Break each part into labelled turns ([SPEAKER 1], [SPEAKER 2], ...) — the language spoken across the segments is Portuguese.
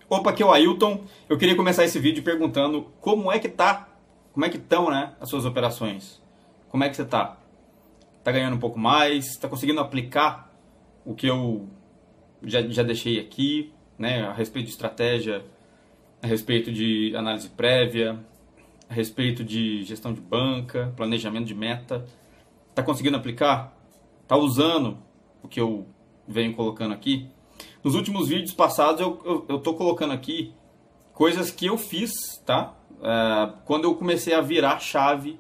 [SPEAKER 1] Opa, aqui é o Ailton. Eu queria começar esse vídeo perguntando como é que estão, né, as suas operações? Como é que você tá? Tá ganhando um pouco mais? Tá conseguindo aplicar o que eu já deixei aqui, né, a respeito de estratégia, a respeito de análise prévia, a respeito de gestão de banca, planejamento de meta? Tá conseguindo aplicar? Tá usando o que eu venho colocando aqui? Nos últimos vídeos passados eu tô colocando aqui coisas que eu fiz, tá? Quando eu comecei a virar a chave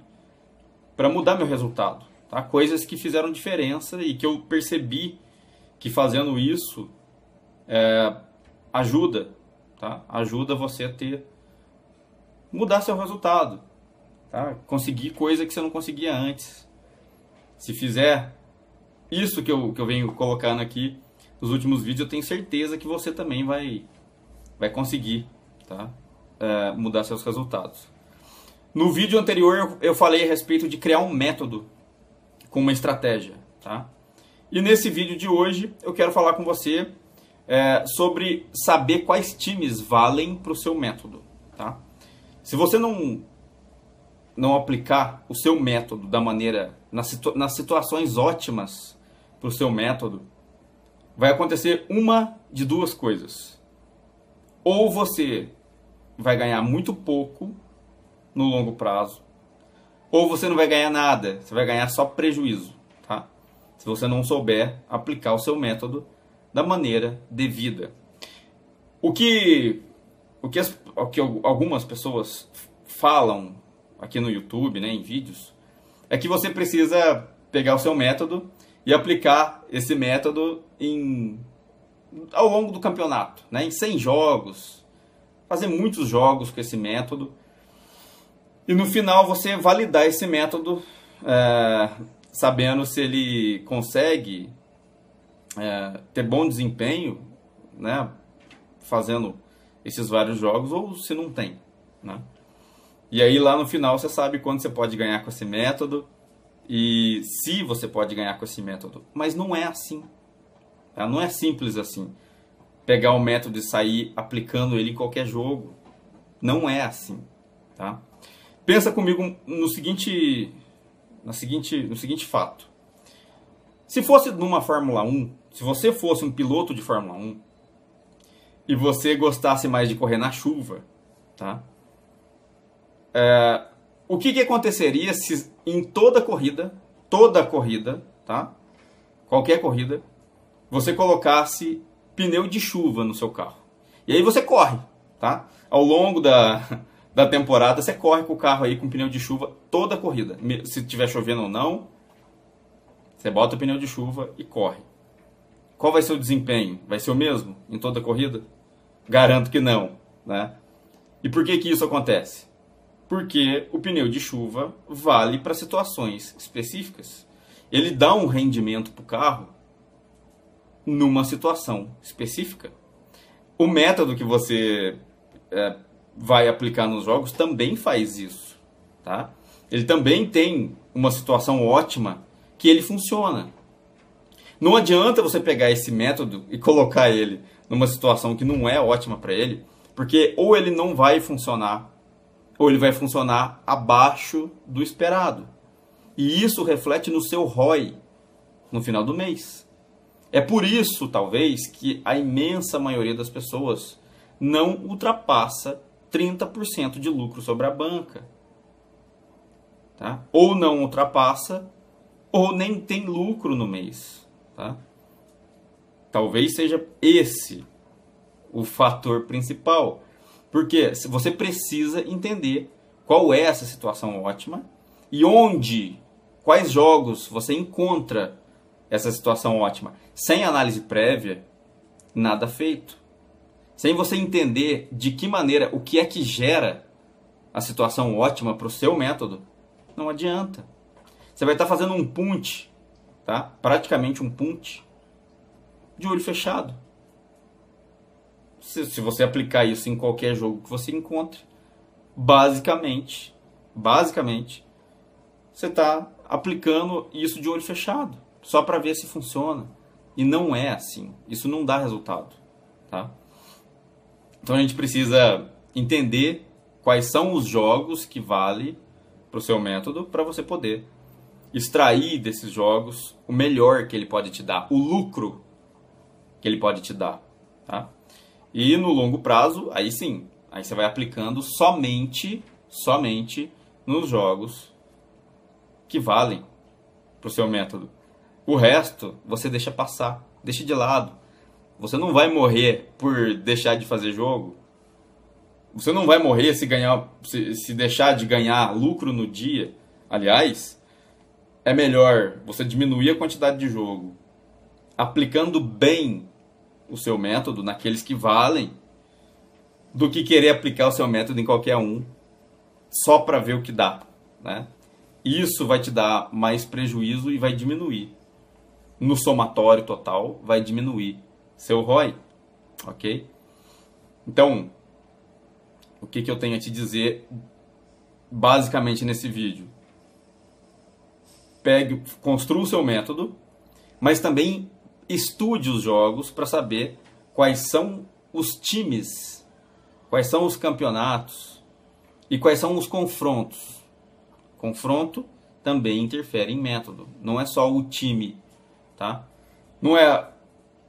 [SPEAKER 1] para mudar meu resultado, tá? Coisas que fizeram diferença e que eu percebi que fazendo isso ajuda, tá? Ajuda você a mudar seu resultado, tá? Conseguir coisa que você não conseguia antes. Se fizer isso que eu venho colocando aqui nos últimos vídeos, eu tenho certeza que você também vai conseguir, tá? Mudar seus resultados. No vídeo anterior eu falei a respeito de criar um método com uma estratégia, tá? E nesse vídeo de hoje eu quero falar com você sobre saber quais times valem para o seu método, tá? Se você não aplicar o seu método da maneira, nas situações ótimas para o seu método, vai acontecer uma de duas coisas. Ou você vai ganhar muito pouco no longo prazo, ou você não vai ganhar nada, você vai ganhar só prejuízo, tá? Se você não souber aplicar o seu método da maneira devida. O que algumas pessoas falam aqui no YouTube, né, em vídeos, é que você precisa pegar o seu método e aplicar esse método ao longo do campeonato, né, em 100 jogos, fazer muitos jogos com esse método, e no final você validar esse método sabendo se ele consegue ter bom desempenho, né, fazendo esses vários jogos, ou se não tem, né? E aí lá no final você sabe quando você pode ganhar com esse método e se você pode ganhar com esse método. Mas não é assim, tá? Não é simples assim. Pegar o método e sair aplicando ele em qualquer jogo. Não é assim, tá? Pensa comigo no seguinte fato. Se fosse numa Fórmula 1, se você fosse um piloto de Fórmula 1 e você gostasse mais de correr na chuva, tá? O que aconteceria se em toda corrida, tá? Qualquer corrida, você colocasse pneu de chuva no seu carro? E aí você corre, tá? Ao longo da temporada, você corre com o carro aí com pneu de chuva toda a corrida. Se estiver chovendo ou não, você bota o pneu de chuva e corre. Qual vai ser o desempenho? Vai ser o mesmo em toda a corrida? Garanto que não, né? E por que isso acontece? Porque o pneu de chuva vale para situações específicas. Ele dá um rendimento para o carro numa situação específica. O método que você vai aplicar nos jogos também faz isso, tá? Ele também tem uma situação ótima que ele funciona. Não adianta você pegar esse método e colocar ele numa situação que não é ótima para ele, porque ou ele não vai funcionar, ou ele vai funcionar abaixo do esperado. E isso reflete no seu ROI no final do mês. É por isso, talvez, que a imensa maioria das pessoas não ultrapassa 30% de lucro sobre a banca. Tá? Ou não ultrapassa, ou nem tem lucro no mês. Tá? Talvez seja esse o fator principal. Porque você precisa entender qual é essa situação ótima e quais jogos você encontra essa situação ótima. Sem análise prévia, nada feito. Sem você entender de que maneira, o que é que gera a situação ótima para o seu método, não adianta. Você vai estar fazendo um punch, tá? Praticamente um punch, de olho fechado. Se você aplicar isso em qualquer jogo que você encontre, basicamente, você está aplicando isso de olho fechado, só para ver se funciona. E não é assim. Isso não dá resultado, tá? Então a gente precisa entender quais são os jogos que valem para o seu método, para você poder extrair desses jogos o melhor que ele pode te dar, o lucro que ele pode te dar. Tá? E no longo prazo, aí sim, aí você vai aplicando somente nos jogos que valem para o seu método. O resto você deixa passar, deixa de lado. Você não vai morrer por deixar de fazer jogo. Você não vai morrer se deixar de ganhar lucro no dia. Aliás, é melhor você diminuir a quantidade de jogo, aplicando bem o seu método naqueles que valem, do que querer aplicar o seu método em qualquer um, só para ver o que dá, né? Isso vai te dar mais prejuízo e vai diminuir. No somatório total, vai diminuir seu ROI, ok? Então, o que eu tenho a te dizer basicamente nesse vídeo? Construa o seu método, mas também estude os jogos para saber quais são os times, quais são os campeonatos e quais são os confrontos. Confronto também interfere em método, não é só o time, tá? Não é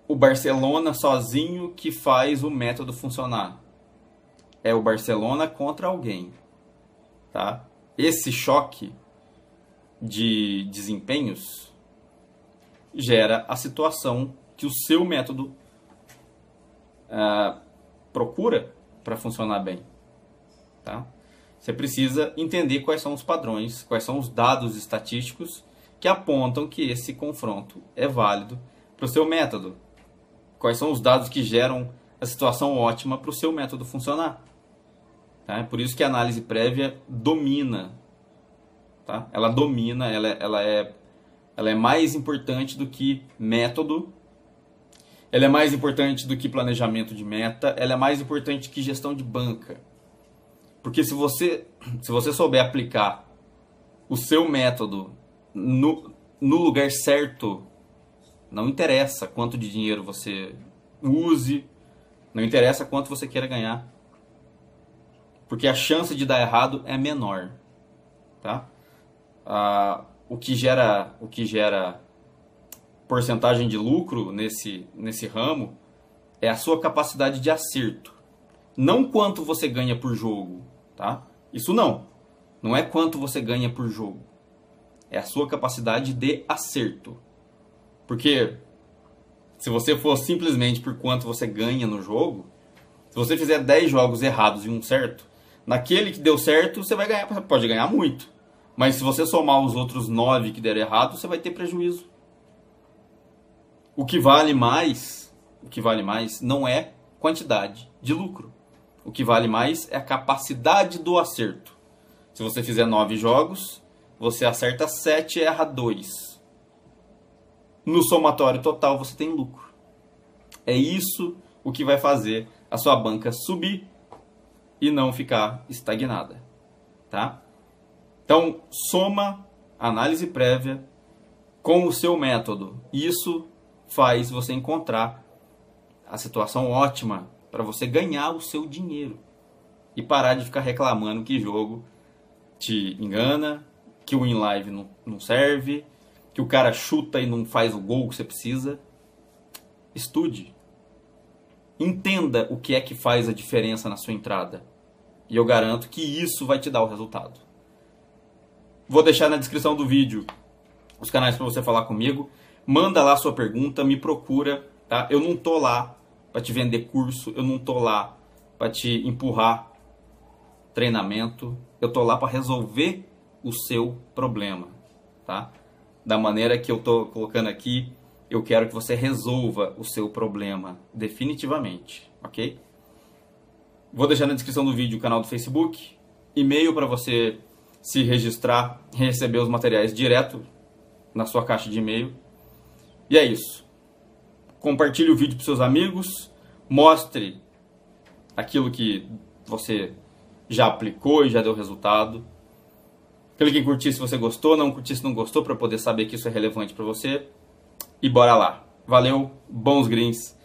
[SPEAKER 1] o Barcelona sozinho que faz o método funcionar. É o Barcelona contra alguém, tá? Esse choque de desempenhos gera a situação que o seu método procura para funcionar bem, tá? Você precisa entender quais são os padrões, quais são os dados estatísticos que apontam que esse confronto é válido para o seu método. Quais são os dados que geram a situação ótima para o seu método funcionar. Tá? É por isso que a análise prévia domina. Tá? Ela domina, ela é mais importante do que método, ela é mais importante do que planejamento de meta, ela é mais importante que gestão de banca. Porque se você souber aplicar o seu método no lugar certo, não interessa quanto de dinheiro você use, não interessa quanto você queira ganhar, porque a chance de dar errado é menor, tá? O que gera porcentagem de lucro nesse ramo é a sua capacidade de acerto, não quanto você ganha por jogo, tá? Isso não é quanto você ganha por jogo, é a sua capacidade de acerto. Porque se você for simplesmente por quanto você ganha no jogo, se você fizer 10 jogos errados e um certo, naquele que deu certo, você pode ganhar muito. Mas se você somar os outros 9 que deram errado, você vai ter prejuízo. O que vale mais não é quantidade de lucro. O que vale mais é a capacidade do acerto. Se você fizer 9 jogos, você acerta 7 e erra 2. No somatório total você tem lucro. É isso o que vai fazer a sua banca subir e não ficar estagnada, tá? Então, soma análise prévia com o seu método. Isso faz você encontrar a situação ótima para você ganhar o seu dinheiro e parar de ficar reclamando que jogo te engana, que o in-live não serve, que o cara chuta e não faz o gol que você precisa. Estude. Entenda o que é que faz a diferença na sua entrada. E eu garanto que isso vai te dar o resultado. Vou deixar na descrição do vídeo os canais para você falar comigo. Manda lá sua pergunta, me procura, tá? Eu não tô lá para te vender curso, eu não tô lá para te empurrar treinamento. Eu tô lá para resolver o seu problema, tá? Da maneira que eu tô colocando aqui, eu quero que você resolva o seu problema definitivamente, ok? Vou deixar na descrição do vídeo o canal do Facebook, e-mail para você se registrar, receber os materiais direto na sua caixa de e-mail. E é isso. Compartilhe o vídeo para seus amigos, mostre aquilo que você já aplicou e já deu resultado. Clique em curtir se você gostou, não curtir se não gostou, para poder saber que isso é relevante para você. E bora lá. Valeu, bons greens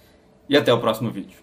[SPEAKER 1] e até o próximo vídeo.